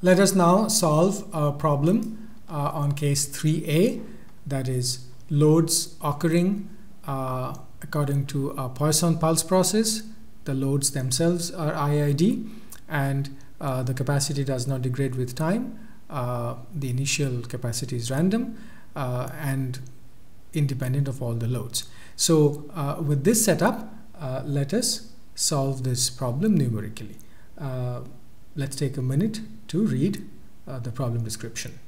Let us now solve a problem on case 3a, that is loads occurring according to a Poisson pulse process. The loads themselves are IID, and the capacity does not degrade with time. The initial capacity is random and independent of all the loads. So with this setup, let us solve this problem numerically. Let's take a minute to read the problem description.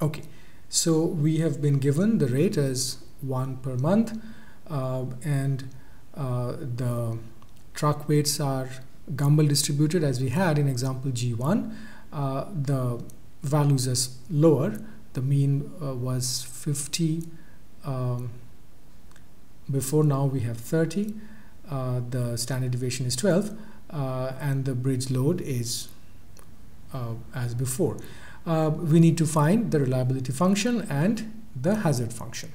Okay, so we have been given the rate as 1 per month, and the truck weights are Gumbel distributed as we had in example G1. The values are lower. The mean was 50 before, now we have 30. The standard deviation is 12, and the bridge load is as before. We need to find the reliability function and the hazard function.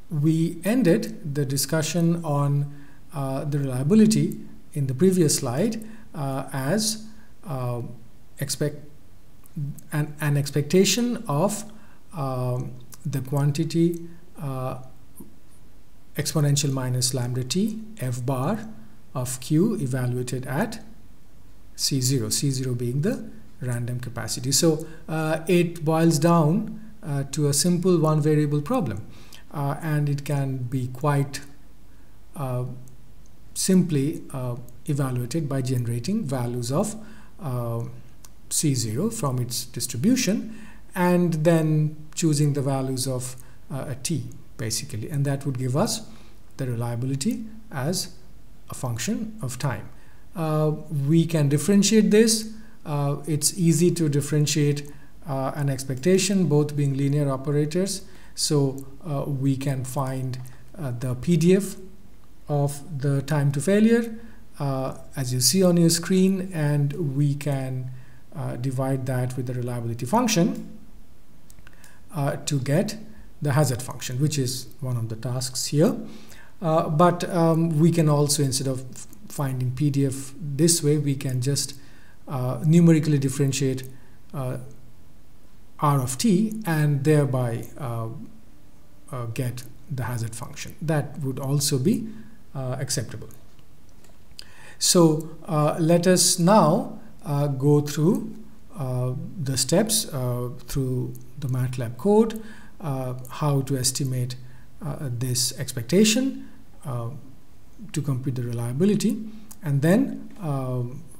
We ended the discussion on the reliability in the previous slide as an expectation of the quantity exponential minus lambda t f bar of q evaluated at C0 being the random capacity. So it boils down to a simple one variable problem, and it can be quite simply evaluated by generating values of C0 from its distribution and then choosing the values of a t basically, and that would give us the reliability as a function of time. We can differentiate this. It's easy to differentiate an expectation, both being linear operators. So we can find the PDF of the time to failure as you see on your screen, and we can divide that with the reliability function to get the hazard function, which is one of the tasks here. But we can also, instead of finding PDF this way, we can just numerically differentiate r of t and thereby get the hazard function. That would also be acceptable. So let us now go through the steps through the Matlab code, how to estimate this expectation to compute the reliability, and then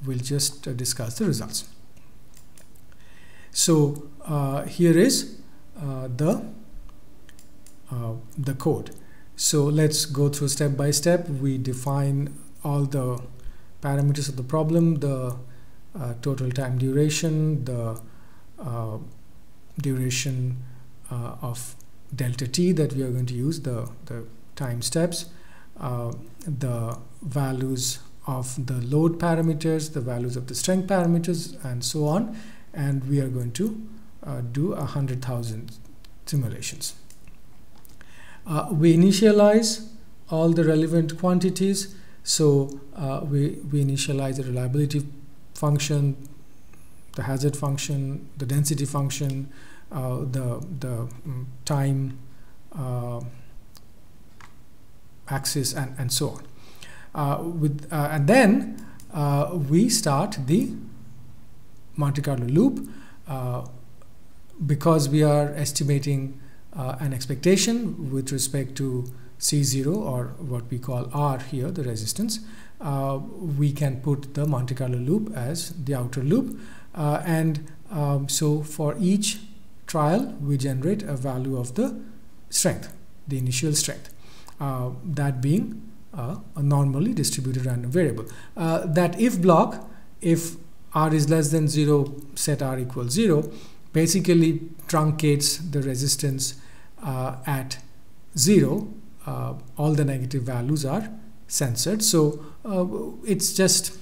we'll just discuss the results. So here is the code. So let's go through step by step. We define all the parameters of the problem, the total time duration, the duration of delta t that we are going to use, the time steps, the values of the load parameters, the values of the strength parameters, and so on. And we are going to do 100,000 simulations. We initialize all the relevant quantities. So we initialize the reliability function, the hazard function, the density function, the time axis, and so on. And then we start the Monte Carlo loop because we are estimating an expectation with respect to C0, or what we call R here, the resistance. We can put the Monte Carlo loop as the outer loop, and so for each trial we generate a value of the strength, the initial strength, that being a normally distributed random variable. That if block, if r is less than 0, set r equals 0, basically truncates the resistance at 0. All the negative values are censored. So it's just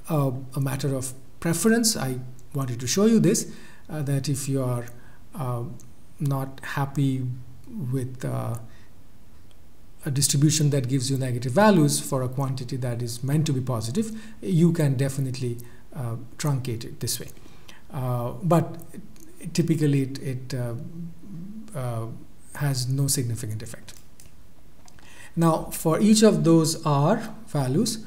a matter of preference. I wanted to show you this, that if you are not happy with a distribution that gives you negative values for a quantity that is meant to be positive, you can definitely truncate it this way. But typically it has no significant effect. Now, for each of those r values,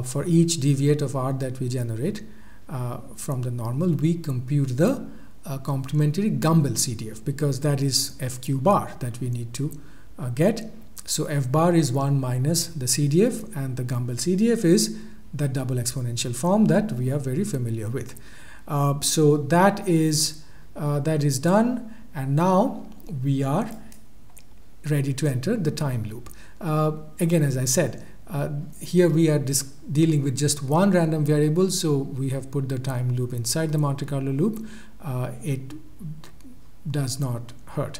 for each deviate of r that we generate from the normal, we compute the complementary Gumbel CDF, because that is FQ bar that we need to get. So F bar is 1 minus the CDF, and the Gumbel CDF is the double exponential form that we are very familiar with. So that is done, and now we are ready to enter the time loop. Again, as I said, here we are dealing with just one random variable, so we have put the time loop inside the Monte Carlo loop. It does not hurt.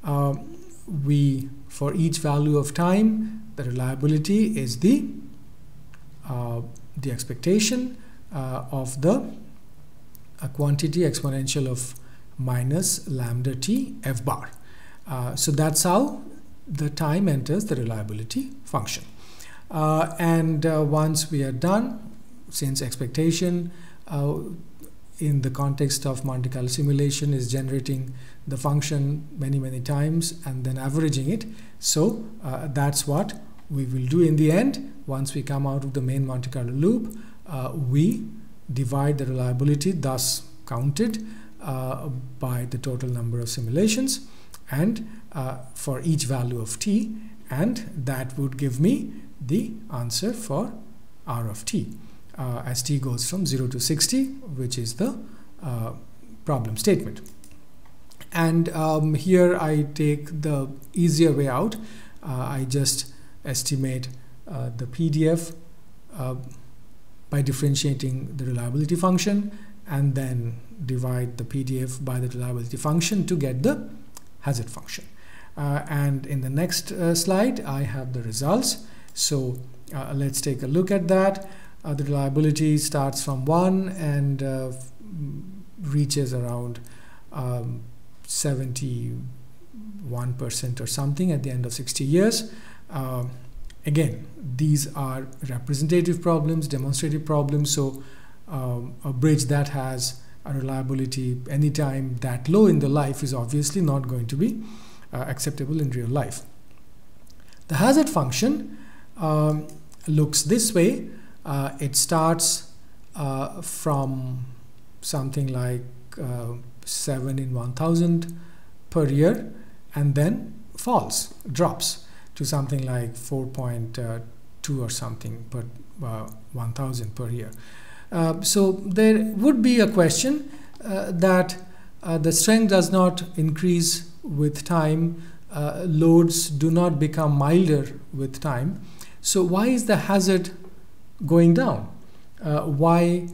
For each value of time, the reliability is the expectation of the quantity exponential of minus lambda t f bar. So that's how the time enters the reliability function. Once we are done, since expectation in the context of Monte Carlo simulation is generating the function many times and then averaging it, so that's what we will do in the end. Once we come out of the main Monte Carlo loop, we divide the reliability thus counted by the total number of simulations, and for each value of t, and that would give me the answer for r of t as t goes from 0 to 60, which is the problem statement. And here I take the easier way out. I just estimate the PDF by differentiating the reliability function, and then divide the PDF by the reliability function to get the hazard function. And in the next slide, I have the results. So let's take a look at that. The reliability starts from 1 and reaches around 71% or something at the end of 60 years. Again, these are representative problems, demonstrative problems, so a bridge that has a reliability anytime that low in the life is obviously not going to be acceptable in real life. The hazard function looks this way. It starts from something like 7 in 1000 per year, and then drops to something like 4.2 or something per 1000 per year. So there would be a question that the strength does not increase with time, loads do not become milder with time. So why is the hazard going down? Why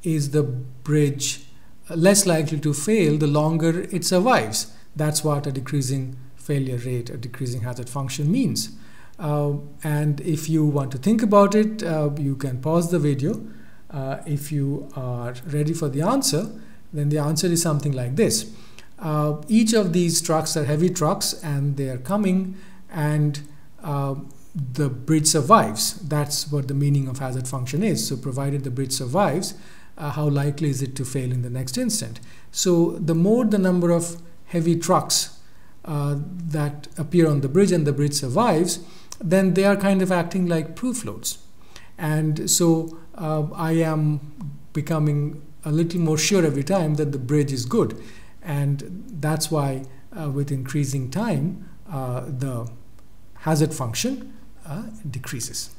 is the bridge less likely to fail the longer it survives? That's what a decreasing failure rate, a decreasing hazard function means. And if you want to think about it, you can pause the video. If you are ready for the answer, then the answer is something like this. Each of these trucks are heavy trucks, and they are coming, and the bridge survives. That's what the meaning of hazard function is. So provided the bridge survives, how likely is it to fail in the next instant? So the more the number of heavy trucks that appear on the bridge and the bridge survives, then they are kind of acting like proof loads. And so I am becoming a little more sure every time that the bridge is good. And that's why with increasing time, the hazard function decreases.